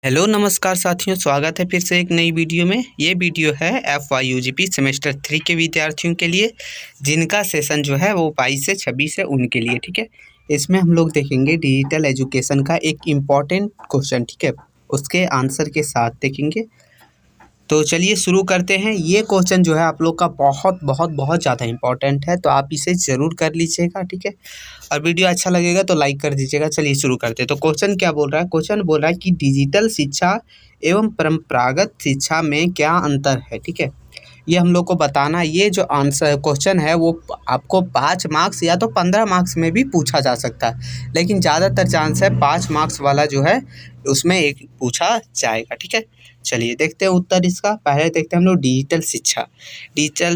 Hello नमस्कार साथियों, स्वागत है फिर से एक नई वीडियो में। ये वीडियो है FYUGP सेमेस्टर 3 के विद्यार्थियों के लिए, जिनका सेशन जो है वो 22 से 26 है उनके लिए। ठीक है, इसमें हम लोग देखेंगे डिजिटल एजुकेशन का एक इम्पॉर्टेंट क्वेश्चन। ठीक है, उसके आंसर के साथ देखेंगे। तो चलिए शुरू करते हैं। ये क्वेश्चन जो है आप लोग का बहुत बहुत बहुत ज़्यादा इंपॉर्टेंट है, तो आप इसे ज़रूर कर लीजिएगा। ठीक है, और वीडियो अच्छा लगेगा तो लाइक कर दीजिएगा। चलिए शुरू करते हैं। तो क्वेश्चन क्या बोल रहा है? क्वेश्चन बोल रहा है कि डिजिटल शिक्षा एवं परंपरागत शिक्षा में क्या अंतर है। ठीक है, ये हम लोग को बताना है। ये जो आंसर क्वेश्चन है वो आपको 5 मार्क्स या तो 15 मार्क्स में भी पूछा जा सकता है, लेकिन ज़्यादातर चांस है 5 मार्क्स वाला जो है उसमें एक पूछा जाएगा। ठीक है, चलिए देखते हैं उत्तर इसका। पहले देखते हैं हम लोग डिजिटल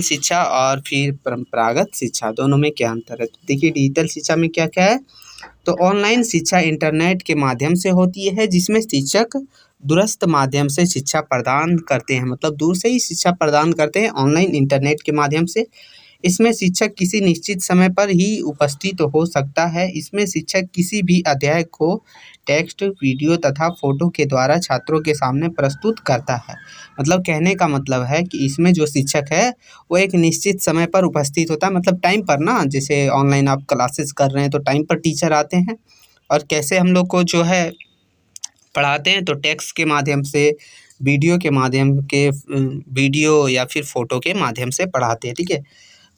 शिक्षा और फिर परंपरागत शिक्षा, दोनों में क्या अंतर है। तो देखिए डिजिटल शिक्षा में क्या क्या है। तो ऑनलाइन शिक्षा इंटरनेट के माध्यम से होती है, जिसमें शिक्षक दूरस्थ माध्यम से शिक्षा प्रदान करते हैं, मतलब दूर से ही शिक्षा प्रदान करते हैं ऑनलाइन इंटरनेट के माध्यम से। इसमें शिक्षक किसी निश्चित समय पर ही उपस्थित हो सकता है। इसमें शिक्षक किसी भी अध्याय को टेक्स्ट, वीडियो तथा फोटो के द्वारा छात्रों के सामने प्रस्तुत करता है। मतलब कहने का मतलब है कि इसमें जो शिक्षक है वो एक निश्चित समय पर उपस्थित होता है, मतलब टाइम पर ना, जैसे ऑनलाइन आप क्लासेस कर रहे हैं तो टाइम पर टीचर आते हैं। और कैसे हम लोग को जो है पढ़ाते हैं, तो टेक्स्ट के माध्यम से, वीडियो या फिर फ़ोटो के माध्यम से पढ़ाते हैं। ठीक है,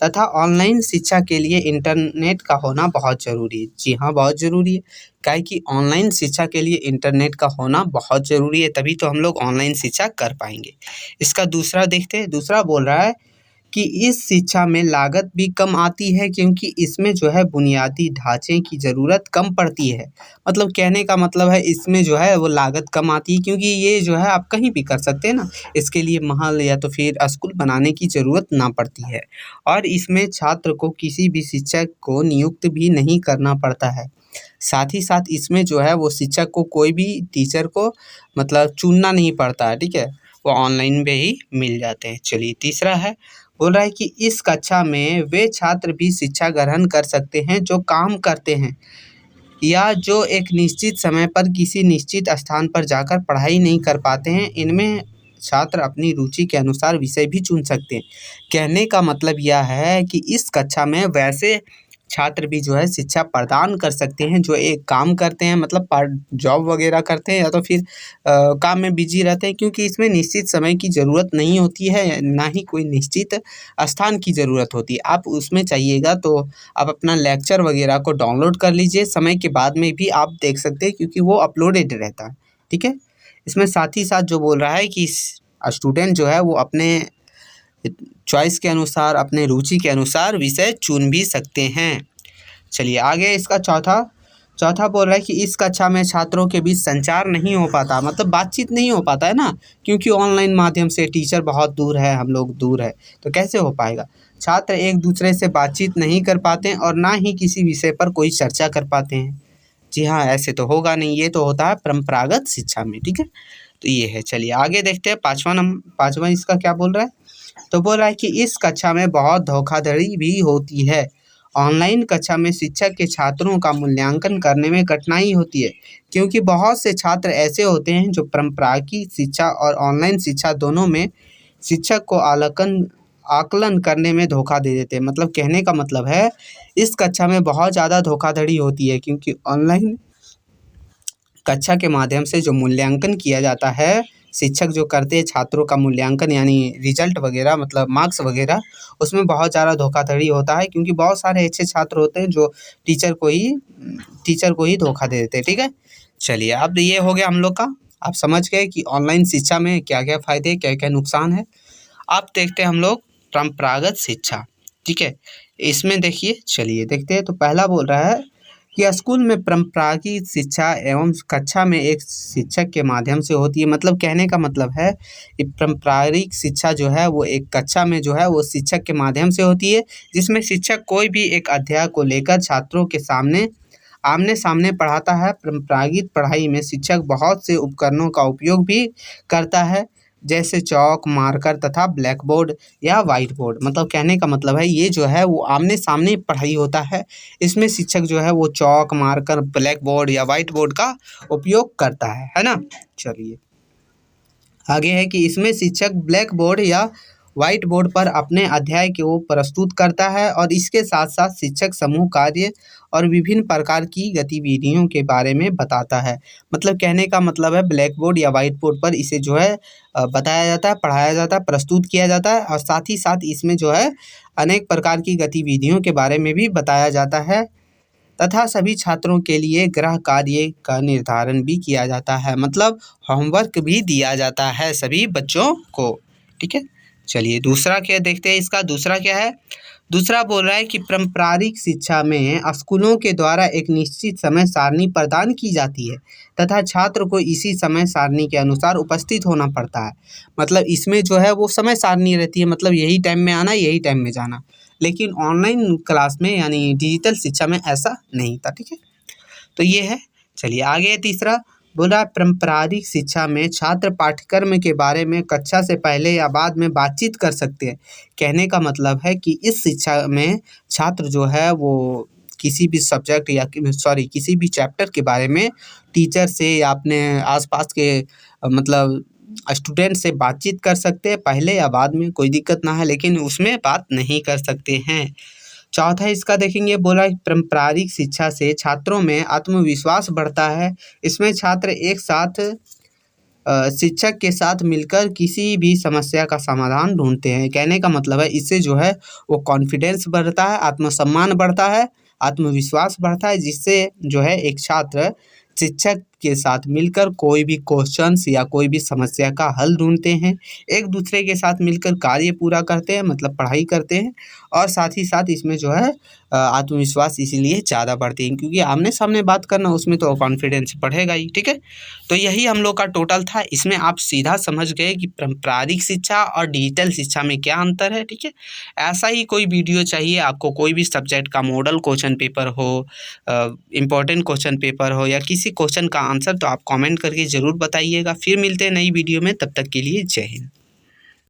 तथा ऑनलाइन शिक्षा के लिए इंटरनेट का होना बहुत ज़रूरी है। जी हाँ, बहुत ज़रूरी है। काहे कि ऑनलाइन शिक्षा के लिए इंटरनेट का होना बहुत ज़रूरी है, तभी तो हम लोग ऑनलाइन शिक्षा कर पाएंगे। इसका दूसरा देखते हैं। दूसरा बोल रहा है कि इस शिक्षा में लागत भी कम आती है, क्योंकि इसमें जो है बुनियादी ढांचे की ज़रूरत कम पड़ती है। मतलब कहने का मतलब है इसमें जो है वो लागत कम आती है, क्योंकि ये जो है आप कहीं भी कर सकते हैं ना, इसके लिए महल या तो फिर स्कूल बनाने की ज़रूरत ना पड़ती है। और इसमें छात्र को किसी भी शिक्षक को नियुक्त भी नहीं करना पड़ता है। साथ ही साथ इसमें जो है वो शिक्षक को कोई भी टीचर को मतलब चुनना नहीं पड़ता है। ठीक है, वो ऑनलाइन पे ही मिल जाते हैं। चलिए तीसरा है, बोल रहा है कि इस कक्षा में वे छात्र भी शिक्षा ग्रहण कर सकते हैं जो काम करते हैं या जो एक निश्चित समय पर किसी निश्चित स्थान पर जाकर पढ़ाई नहीं कर पाते हैं। इनमें छात्र अपनी रुचि के अनुसार विषय भी चुन सकते हैं। कहने का मतलब यह है कि इस कक्षा में वैसे छात्र भी जो है शिक्षा प्रदान कर सकते हैं जो एक काम करते हैं, मतलब पार्ट जॉब वगैरह करते हैं या तो फिर काम में बिजी रहते हैं, क्योंकि इसमें निश्चित समय की ज़रूरत नहीं होती है, ना ही कोई निश्चित स्थान की ज़रूरत होती है। आप उसमें चाहिएगा तो आप अपना लेक्चर वगैरह को डाउनलोड कर लीजिए, समय के बाद में भी आप देख सकते हैं, क्योंकि वो अपलोडेड रहता है। ठीक है, इसमें साथ ही साथ जो बोल रहा है कि स्टूडेंट जो है वो अपने चॉइस के अनुसार, अपने रुचि के अनुसार विषय चुन भी सकते हैं। चलिए आगे इसका चौथा बोल रहा है कि इस कक्षा में छात्रों के बीच संचार नहीं हो पाता, मतलब बातचीत नहीं हो पाता है ना, क्योंकि ऑनलाइन माध्यम से टीचर बहुत दूर है, हम लोग दूर है, तो कैसे हो पाएगा। छात्र एक दूसरे से बातचीत नहीं कर पाते हैं और ना ही किसी विषय पर कोई चर्चा कर पाते हैं। जी हाँ, ऐसे तो होगा नहीं, ये तो होता है परंपरागत शिक्षा में। ठीक है, तो ये है। चलिए आगे देखते हैं। पाँचवा इसका क्या बोल रहा है। तो बोल रहा है कि इस कक्षा में बहुत धोखाधड़ी भी होती है। ऑनलाइन कक्षा में शिक्षक के छात्रों का मूल्यांकन करने में कठिनाई होती है, क्योंकि बहुत से छात्र ऐसे होते हैं जो परंपरागत शिक्षा और ऑनलाइन शिक्षा दोनों में शिक्षक को आकलन करने में धोखा दे देते हैं। मतलब कहने का मतलब है इस कक्षा में बहुत ज़्यादा धोखाधड़ी होती है, क्योंकि ऑनलाइन कक्षा के माध्यम से जो मूल्यांकन किया जाता है, शिक्षक जो करते हैं छात्रों का मूल्यांकन यानी रिजल्ट वगैरह, मतलब मार्क्स वगैरह, उसमें बहुत ज़्यादा धोखाधड़ी होता है, क्योंकि बहुत सारे अच्छे छात्र होते हैं जो टीचर को ही धोखा दे देते हैं। ठीक है, चलिए अब ये हो गया हम लोग का। आप समझ गए कि ऑनलाइन शिक्षा में क्या क्या फ़ायदे, क्या क्या नुकसान है। अब देखते हैं हम लोग परंपरागत शिक्षा। ठीक है, इसमें देखिए, चलिए देखते हैं। तो पहला बोल रहा है कि स्कूल में परंपरागत शिक्षा एवं कक्षा में एक शिक्षक के माध्यम से होती है। मतलब कहने का मतलब है कि पारंपरिक शिक्षा जो है वो एक कक्षा में जो है वो शिक्षक के माध्यम से होती है, जिसमें शिक्षक कोई भी एक अध्याय को लेकर छात्रों के सामने आमने सामने पढ़ाता है। परंपरागत पढ़ाई में शिक्षक बहुत से उपकरणों का उपयोग भी करता है, जैसे चौक, मार्कर तथा ब्लैक बोर्ड या वाइट बोर्ड। मतलब कहने का मतलब है ये जो है वो आमने सामने पढ़ाई होता है। इसमें शिक्षक जो है वो चौक, मार्कर, ब्लैक बोर्ड या वाइट बोर्ड का उपयोग करता है ना। चलिए आगे है कि इसमें शिक्षक ब्लैक बोर्ड या व्हाइट बोर्ड पर अपने अध्याय को प्रस्तुत करता है और इसके साथ साथ शिक्षक समूह कार्य और विभिन्न प्रकार की गतिविधियों के बारे में बताता है। मतलब कहने का मतलब है ब्लैक बोर्ड या व्हाइट बोर्ड पर इसे जो है बताया जाता है, पढ़ाया जाता है, प्रस्तुत किया जाता है और साथ ही साथ इसमें जो है अनेक प्रकार की गतिविधियों के बारे में भी बताया जाता है तथा सभी छात्रों के लिए गृह कार्य का निर्धारण भी किया जाता है। मतलब होमवर्क भी दिया जाता है सभी बच्चों को। ठीक है, चलिए दूसरा क्या देखते हैं। इसका दूसरा क्या है, दूसरा बोल रहा है कि पारंपरिक शिक्षा में स्कूलों के द्वारा एक निश्चित समय सारणी प्रदान की जाती है तथा छात्र को इसी समय सारणी के अनुसार उपस्थित होना पड़ता है। मतलब इसमें जो है वो समय सारणी रहती है, मतलब यही टाइम में आना, यही टाइम में जाना। लेकिन ऑनलाइन क्लास में यानी डिजिटल शिक्षा में ऐसा नहीं था। ठीक है, तो ये है। चलिए आगे तीसरा बोला, पारंपरिक शिक्षा में छात्र पाठ्यक्रम के बारे में कक्षा से पहले या बाद में बातचीत कर सकते हैं। कहने का मतलब है कि इस शिक्षा में छात्र जो है वो किसी भी सब्जेक्ट या किसी भी चैप्टर के बारे में टीचर से या अपने आसपास के मतलब स्टूडेंट से बातचीत कर सकते हैं, पहले या बाद में कोई दिक्कत ना है, लेकिन उसमें बात नहीं कर सकते हैं। चौथा इसका देखेंगे, बोला पारंपरिक शिक्षा से छात्रों में आत्मविश्वास बढ़ता है। इसमें छात्र एक साथ शिक्षक के साथ मिलकर किसी भी समस्या का समाधान ढूंढते हैं। कहने का मतलब है इससे जो है वो कॉन्फिडेंस बढ़ता है, आत्मसम्मान बढ़ता है, आत्मविश्वास बढ़ता है, जिससे जो है एक छात्र शिक्षक के साथ मिलकर कोई भी क्वेश्चंस या कोई भी समस्या का हल ढूंढते हैं, एक दूसरे के साथ मिलकर कार्य पूरा करते हैं, मतलब पढ़ाई करते हैं। और साथ ही साथ इसमें जो है आत्मविश्वास इसीलिए ज़्यादा बढ़ती है क्योंकि आमने सामने बात करना उसमें तो कॉन्फिडेंस बढ़ेगा ही। ठीक है, तो यही हम लोग का टोटल था। इसमें आप सीधा समझ गए कि पारंपरिक शिक्षा और डिजिटल शिक्षा में क्या अंतर है। ठीक है, ऐसा ही कोई वीडियो चाहिए आपको, कोई भी सब्जेक्ट का मॉडल क्वेश्चन पेपर हो, इम्पोर्टेंट क्वेश्चन पेपर हो या किसी क्वेश्चन का आंसर, तो आप कमेंट करके ज़रूर बताइएगा। फिर मिलते हैं नई वीडियो में, तब तक के लिए जय हिंद।